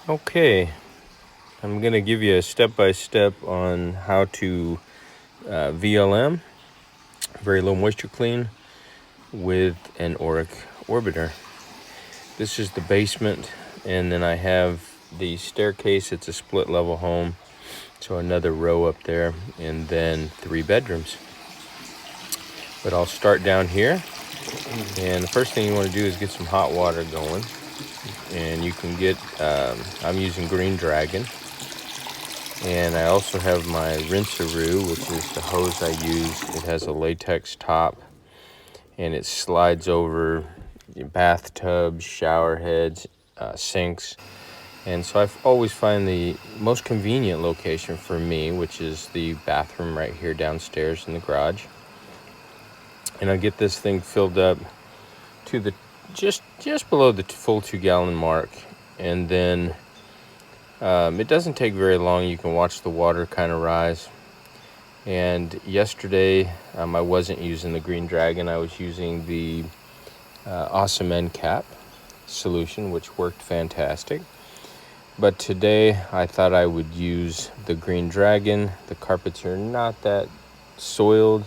Okay, I'm going to give you a step-by-step on how to VLM, very low moisture clean, with an Oreck Orbiter. This is the basement, and then I have the staircase. It's a split level home, so another row up there, and then 3 bedrooms. But I'll start down here, and the first thing you want to do is get some hot water going. And you can get, I'm using Green Dragon. And I also have my rinseroo, which is the hose I use. It has a latex top, and it slides over bathtubs, shower heads, sinks. And so I always find the most convenient location for me, which is the bathroom right here downstairs in the garage. And I get this thing filled up to the just below the full 2-gallon mark, and then it doesn't take very long. You can watch the water kind of rise. And yesterday, I wasn't using the Green Dragon. I was using the Awesome End Cap solution, which worked fantastic. But today, I thought I would use the Green Dragon. The carpets are not that soiled.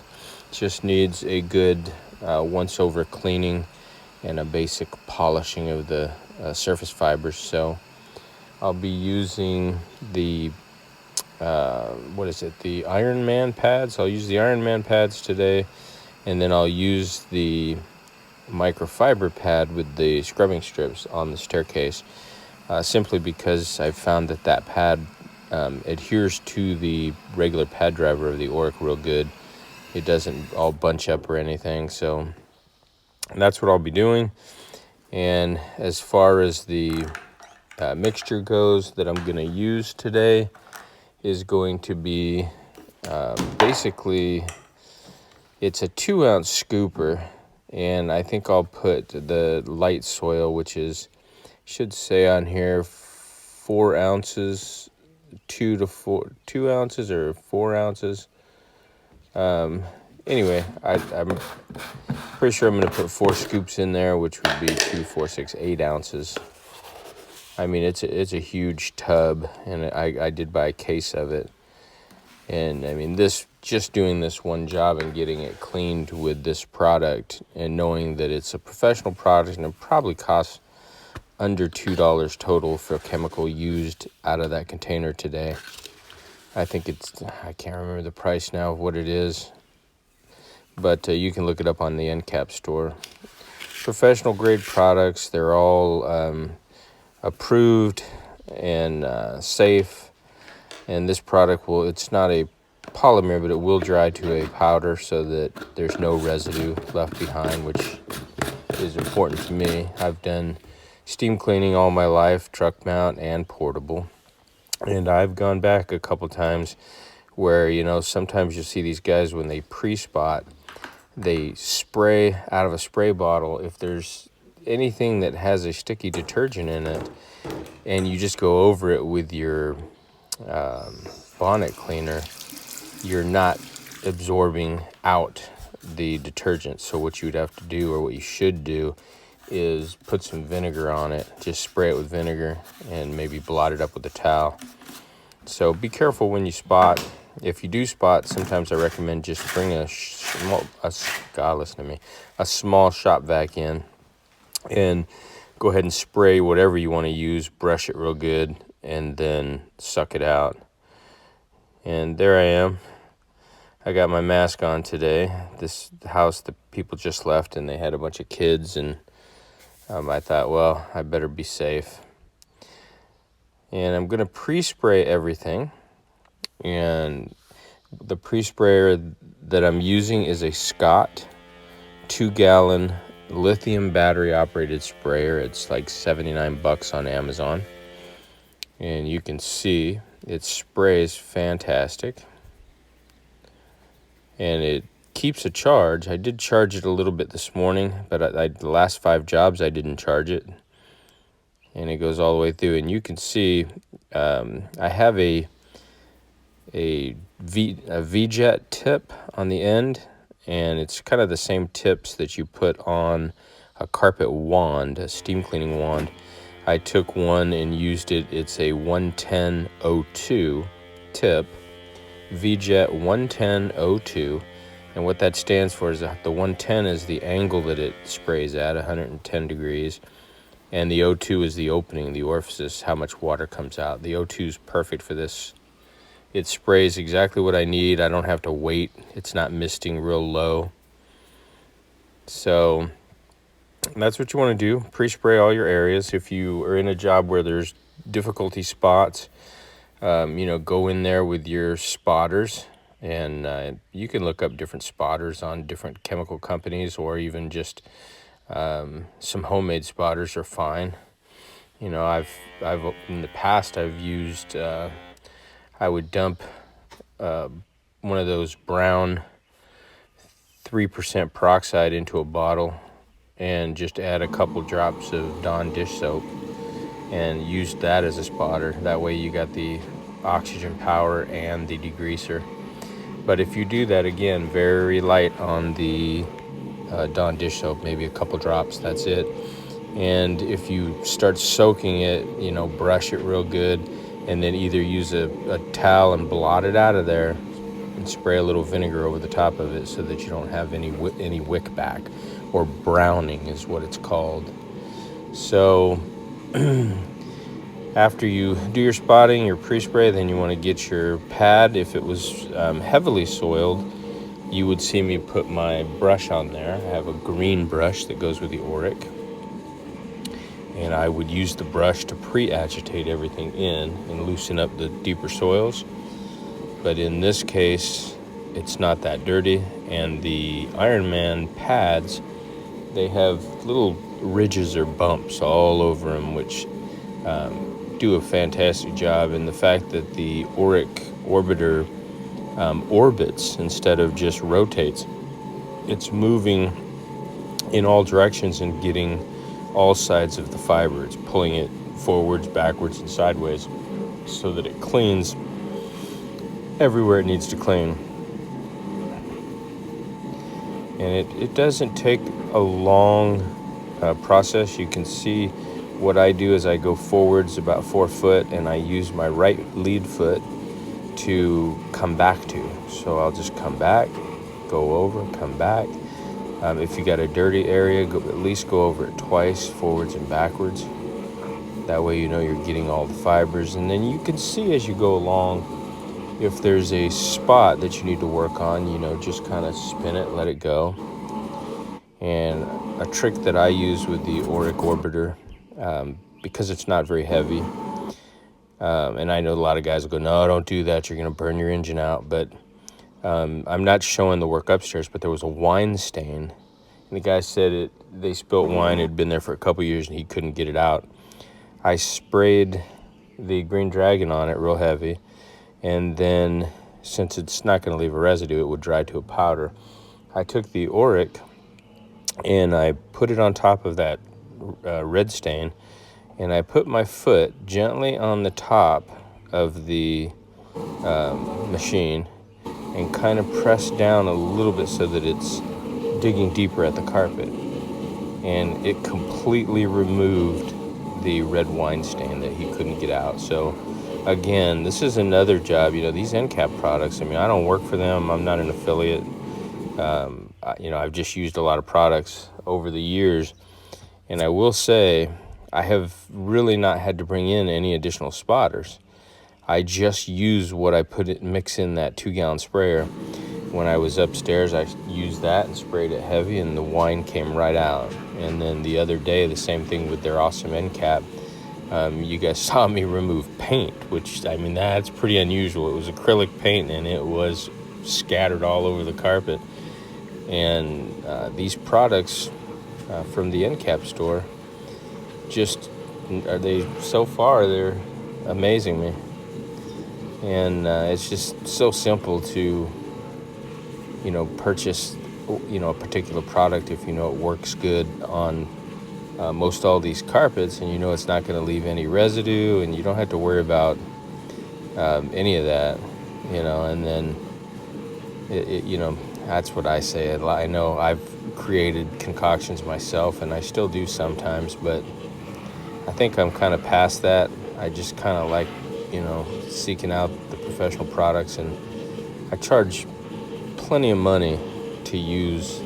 Just needs a good once-over cleaning and a basic polishing of the surface fibers. So I'll be using the the Iron Man pads. I'll use the Iron Man pads today, and then I'll use the microfiber pad with the scrubbing strips on the staircase, simply because I've found that pad adheres to the regular pad driver of the Oreck real good. It doesn't all bunch up or anything, so that's what I'll be doing. And as far as the mixture goes that I'm going to use today is going to be basically, it's a 2-ounce scooper, and I think I'll put the light soil, which should say on here 4 ounces, 2 ounces or 4 ounces. Anyway, I'm pretty sure I'm going to put 4 scoops in there, which would be 2, 4, 6, 8 ounces. I mean, it's a huge tub, and I did buy a case of it. And I mean, just doing this one job and getting it cleaned with this product, and knowing that it's a professional product and it probably costs under $2 total for a chemical used out of that container today. I think I can't remember the price now of what it is, but you can look it up on the End Cap store. Professional grade products, they're all approved and safe. And this product it's not a polymer, but it will dry to a powder so that there's no residue left behind, which is important to me. I've done steam cleaning all my life, truck mount and portable. And I've gone back a couple times where, sometimes you'll see these guys when they pre-spot, they spray out of a spray bottle. If there's anything that has a sticky detergent in it, and you just go over it with your bonnet cleaner, you're not absorbing out the detergent. So what you would have to do, or what you should do, is put some vinegar on it. Just spray it with vinegar and maybe blot it up with a towel. So be careful when you spot. If you do spot, sometimes I recommend just bring a small shop vac in, and go ahead and spray whatever you want to use, brush it real good, and then suck it out. And there I am. I got my mask on today. This house, the people just left, and they had a bunch of kids, and I thought, well, I better be safe. And I'm going to pre-spray everything. And the pre-sprayer that I'm using is a Scott 2-gallon lithium battery operated sprayer. It's like $79 on Amazon. And you can see it sprays fantastic. And it keeps a charge. I did charge it a little bit this morning, but the last 5 jobs I didn't charge it. And it goes all the way through. And you can see I have a V-jet tip on the end, and it's kind of the same tips that you put on a carpet wand, a steam cleaning wand. I took one and used it. It's a 110-02 tip, VJet 110-02. And what that stands for is that the 110 is the angle that it sprays at, 110 degrees. And the O2 is the opening, the orifice, how much water comes out. The O2 is perfect for this. It sprays exactly what I need. I don't have to wait. It's not misting real low. So that's what you want to do. Pre-spray all your areas. If you are in a job where there's difficulty spots, go in there with your spotters. And you can look up different spotters on different chemical companies, or even just some homemade spotters are fine. I've in the past I've used. I would dump one of those brown 3% peroxide into a bottle, and just add a couple drops of Dawn dish soap, and use that as a spotter. That way you got the oxygen power and the degreaser. But if you do that, again, very light on the Dawn dish soap, maybe a couple drops, that's it. And if you start soaking it, brush it real good, and then either use a towel and blot it out of there, and spray a little vinegar over the top of it so that you don't have any wick back, or browning is what it's called. So after you do your spotting, your pre-spray, then you want to get your pad. If it was heavily soiled, you would see me put my brush on there. I have a green brush that goes with the Oreck, and I would use the brush to pre-agitate everything in and loosen up the deeper soils. But in this case, it's not that dirty. And the Ironman pads, they have little ridges or bumps all over them, which do a fantastic job. And the fact that the Oreck Orbiter orbits instead of just rotates, it's moving in all directions and getting all sides of the fiber. It's pulling it forwards, backwards, and sideways so that it cleans everywhere it needs to clean. And it doesn't take a long process. You can see what I do is I go forwards about 4 foot, and I use my right lead foot to come back to. So I'll just come back, go over, come back. If you got a dirty area, at least go over it twice, forwards and backwards. That way you're getting all the fibers. And then you can see as you go along, if there's a spot that you need to work on, just kind of spin it, let it go. And a trick that I use with the Oreck Orbiter, because it's not very heavy, and I know a lot of guys will go, no, don't do that, you're going to burn your engine out. But I'm not showing the work upstairs, but there was a wine stain. And the guy said they spilt wine. It had been there for a couple years, and he couldn't get it out. I sprayed the Green Dragon on it real heavy. And then, since it's not going to leave a residue, it would dry to a powder. I took the Oreck and I put it on top of that red stain, and I put my foot gently on the top of the machine and kind of press down a little bit so that it's digging deeper at the carpet. And it completely removed the red wine stain that he couldn't get out. So again, this is another job. These end cap products, I don't work for them. I'm not an affiliate. I've just used a lot of products over the years. And I will say, I have really not had to bring in any additional spotters. I just use what I mix in that 2-gallon sprayer. When I was upstairs, I used that and sprayed it heavy, and the wine came right out. And then the other day, the same thing with their awesome end cap. You guys saw me remove paint, which, that's pretty unusual. It was acrylic paint, and it was scattered all over the carpet. And these products from the end cap store, they're amazing me. And it's just so simple to, purchase, a particular product if it works good on most all these carpets, and it's not going to leave any residue, and you don't have to worry about any of that, and then that's what I say. I know I've created concoctions myself, and I still do sometimes, but I think I'm kind of past that. I just kind of like, seeking out the professional products, and I charge plenty of money to use,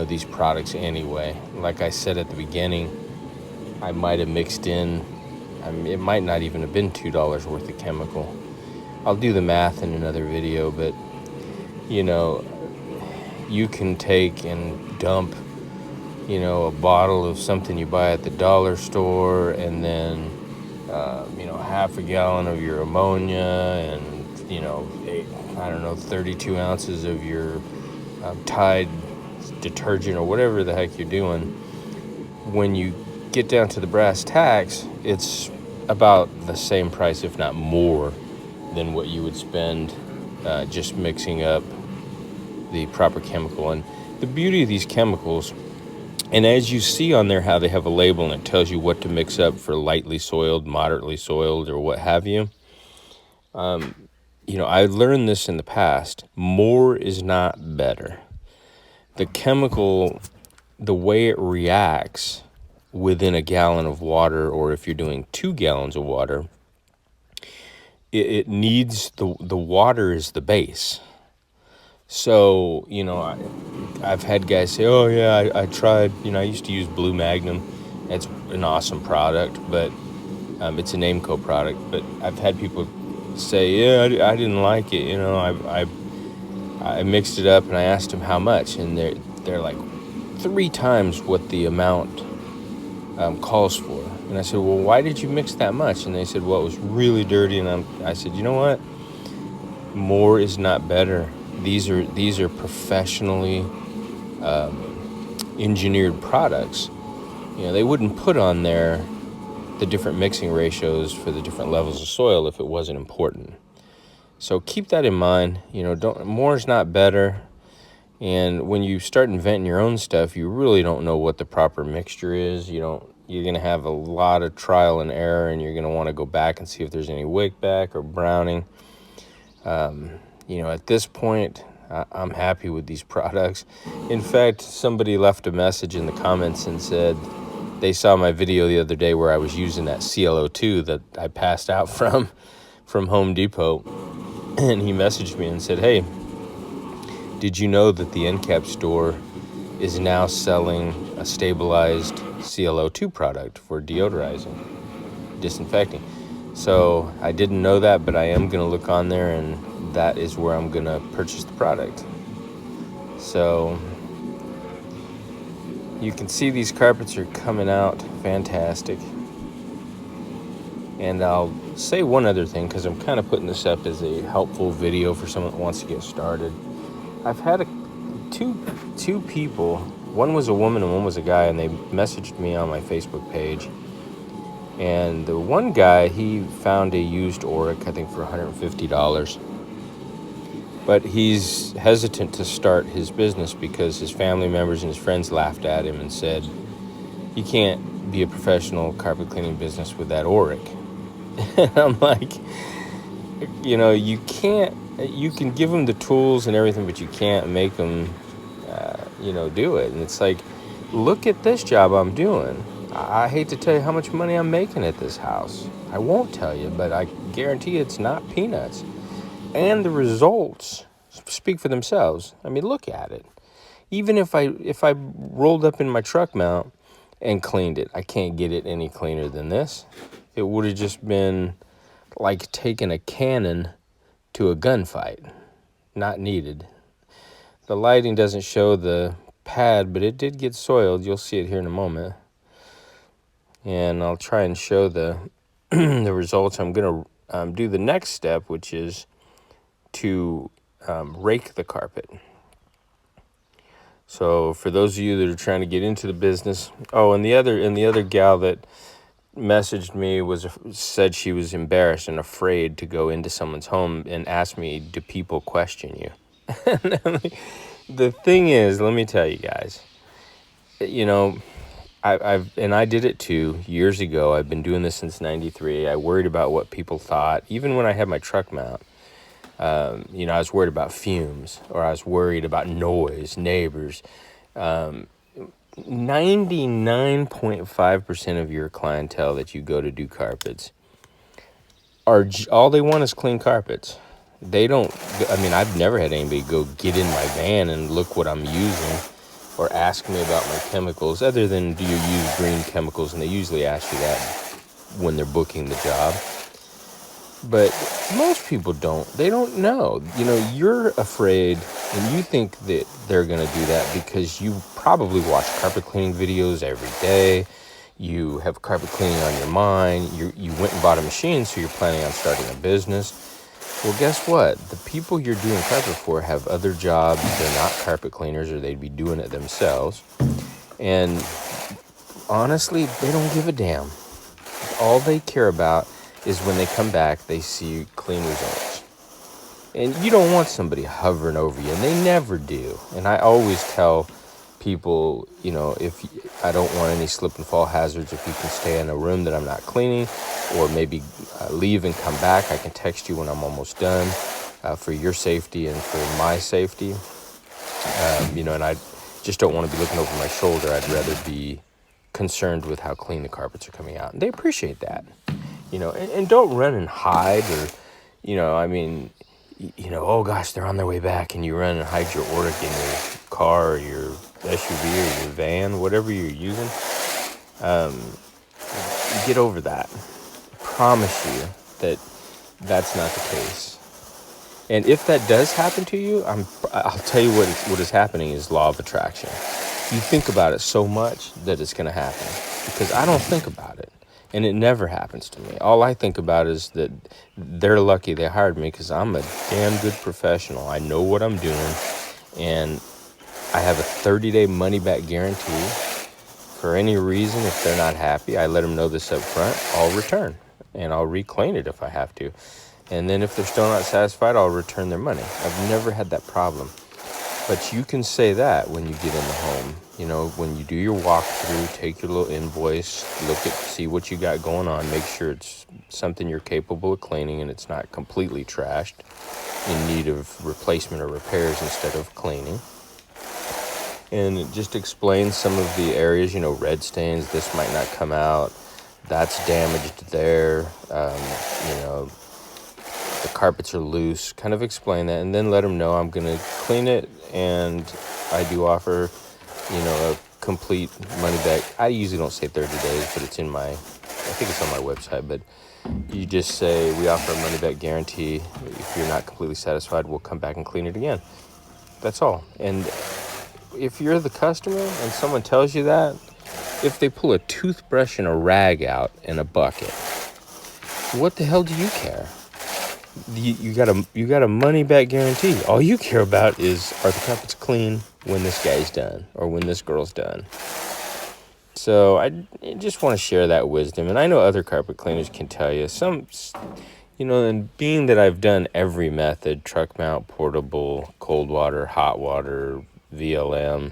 these products anyway. Like I said at the beginning, I might have mixed in, it might not even have been $2 worth of chemical. I'll do the math in another video, but, you can take and dump, a bottle of something you buy at the dollar store, and then, half a gallon of your ammonia, and, 32 ounces of your Tide detergent or whatever the heck you're doing. When you get down to the brass tacks, it's about the same price, if not more, than what you would spend just mixing up the proper chemical. And the beauty of these chemicals, and as you see on there how they have a label and it tells you what to mix up for lightly soiled, moderately soiled, or what have you. I learned this in the past. More is not better. The chemical, the way it reacts within a gallon of water, or if you're doing 2 gallons of water, it needs the water is the base. So, I've had guys say, oh yeah, I tried, I used to use Blue Magnum. It's an awesome product, but it's a Nameco product. But I've had people say, yeah, I didn't like it. I mixed it up and I asked them how much, and they're like 3 times what the amount calls for. And I said, well, why did you mix that much? And they said, well, it was really dirty. And I said, you know what? More is not better. These are professionally engineered products. They wouldn't put on there the different mixing ratios for the different levels of soil if it wasn't important. So keep that in mind. More is not better. And when you start inventing your own stuff, you really don't know what the proper mixture is. You're going to have a lot of trial and error, and you're going to want to go back and see if there's any wick back or browning. At this point, I'm happy with these products. In fact, somebody left a message in the comments and said they saw my video the other day where I was using that ClO2 that I passed out from Home Depot. And he messaged me and said, hey, did you know that the NCAP store is now selling a stabilized ClO2 product for deodorizing, disinfecting? So I didn't know that, but I am going to look on there, and that is where I'm going to purchase the product. So you can see these carpets are coming out fantastic. And I'll say one other thing, because I'm kind of putting this up as a helpful video for someone that wants to get started. I've had two people, one was a woman and one was a guy, and they messaged me on my Facebook page. And the one guy, he found a used Oreck, I think for $150. But he's hesitant to start his business because his family members and his friends laughed at him and said, you can't be a professional carpet cleaning business with that Oreck. And I'm like, you can give them the tools and everything, but you can't make them, do it. And it's like, look at this job I'm doing. I hate to tell you how much money I'm making at this house. I won't tell you, but I guarantee it's not peanuts. And the results speak for themselves. I mean, look at it. Even if I rolled up in my truck mount and cleaned it, I can't get it any cleaner than this. It would have just been like taking a cannon to a gunfight. Not needed. The lighting doesn't show the pad, but it did get soiled. You'll see it here in a moment. And I'll try and show the the results. I'm going to do the next step, which is to rake the carpet. So for those of you that are trying to get into the business, and the other gal that messaged me said she was embarrassed and afraid to go into someone's home and asked me, do people question you? The thing is, let me tell you guys, I did it too years ago. I've been doing this since '93. I worried about what people thought. Even when I had my truck mount, I was worried about fumes, or I was worried about noise, neighbors. 99.5% of your clientele that you go to do carpets all they want is clean carpets. They don't, I mean, I've never had anybody go get in my van and look what I'm using or ask me about my chemicals, other than do you use green chemicals, and they usually ask you that when they're booking the job. But most people don't. They don't know. You know, you're afraid and you think that they're going to do that because you probably watch carpet cleaning videos every day. You have carpet cleaning on your mind. You went and bought a machine, so you're planning on starting a business. Well, guess what? The people you're doing carpet for have other jobs. They're not carpet cleaners, or they'd be doing it themselves. And honestly, they don't give a damn. All they care about is when they come back, they see clean results. And you don't want somebody hovering over you, and they never do. And I always tell people, you know, if I don't want any slip and fall hazards, if you can stay in a room that I'm not cleaning, or maybe leave and come back, I can text you when I'm almost done, for your safety and for my safety. You know, and I just don't want to be looking over my shoulder. I'd rather be concerned with how clean the carpets are coming out. And they appreciate that, you know, and don't run and hide, or, you know, I mean, you know, oh gosh, they're on their way back, and you run and hide your Oreck in your car or your SUV or your van, whatever you're using. Get over that. I promise you that that's not the case. And if that does happen to you, I'll tell you what is happening is law of attraction. You think about it so much that it's going to happen, because I don't think about it. And it never happens to me. All I think about is that they're lucky they hired me, because I'm a damn good professional. I know what I'm doing. And I have a 30-day money-back guarantee. For any reason, if they're not happy, I let them know this up front. I'll return. And I'll reclean it if I have to. And then if they're still not satisfied, I'll return their money. I've never had that problem. But you can say that when you get in the home. You know, when you do your walkthrough, take your little invoice, see what you got going on, make sure it's something you're capable of cleaning and it's not completely trashed, in need of replacement or repairs instead of cleaning. And it just explains some of the areas, you know, red stains, this might not come out, that's damaged there, you know, the carpets are loose, kind of explain that, and then let them know I'm going to clean it, and I do offer, you know, a complete money back. I usually don't say 30 days, but it's in my, I think it's on my website, but you just say we offer a money back guarantee. If you're not completely satisfied, we'll come back and clean it again. That's all. And if you're the customer and someone tells you that, if they pull a toothbrush and a rag out in a bucket, what the hell do you care? You got a money back guarantee. All you care about is, are the carpets clean when this guy's done or when this girl's done? So I just want to share that wisdom. And I know other carpet cleaners can tell you some, you know, and being that I've done every method, truck mount, portable, cold water, hot water, VLM,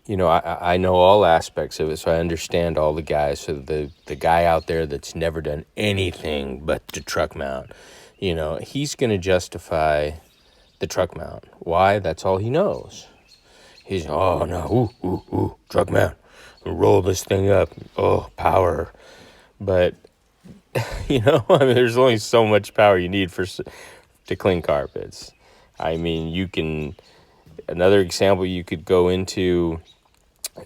you know, I know all aspects of it, so I understand all the guys. So the guy out there that's never done anything but the truck mount, you know, he's going to justify the truck mount. Why? That's all he knows. He's, oh no, ooh, truck mount, roll this thing up, oh, power. But, you know, I mean, there's only so much power you need to clean carpets. I mean, another example you could go into,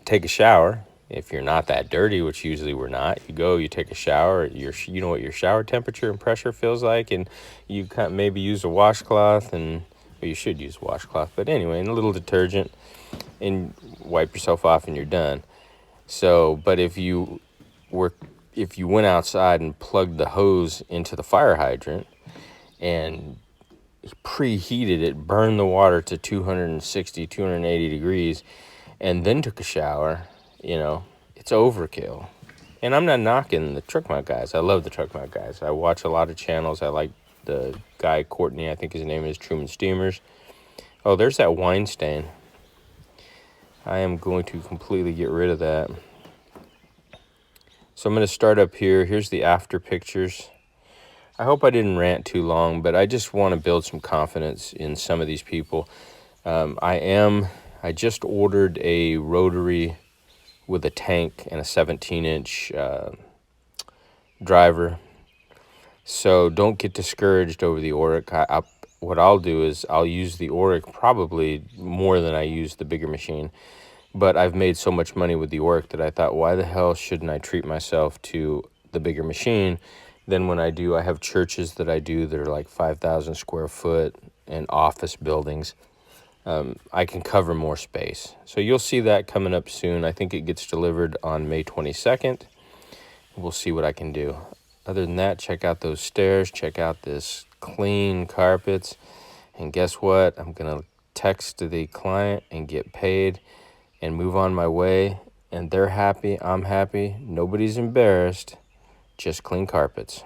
take a shower. If you're not that dirty, which usually we're not, you take a shower, you know what your shower temperature and pressure feels like, and you maybe use a washcloth, and well, you should use a washcloth, but anyway, and a little detergent, and wipe yourself off and you're done. So, but if you went outside and plugged the hose into the fire hydrant and preheated it, burned the water to 260, 280 degrees, and then took a shower, you know, it's overkill. And I'm not knocking the truck mount guys. I love the truck mount guys. I watch a lot of channels. I like the guy, Courtney, I think his name is, Truman Steamers. Oh, there's that wine stain. I am going to completely get rid of that. So I'm going to start up here. Here's the after pictures. I hope I didn't rant too long, but I just want to build some confidence in some of these people. I I just ordered a rotary with a tank and a 17-inch driver. So don't get discouraged over the Oreck. What I'll do is I'll use the Oreck probably more than I use the bigger machine. But I've made so much money with the Oreck that I thought, why the hell shouldn't I treat myself to the bigger machine? Then when I have churches that I do that are like 5,000 square foot and office buildings. I can cover more space. So you'll see that coming up soon. I think it gets delivered on May 22nd. We'll see what I can do. Other than that, check out those stairs. Check out this clean carpets. And guess what? I'm going to text the client and get paid and move on my way. And they're happy. I'm happy. Nobody's embarrassed. Just clean carpets.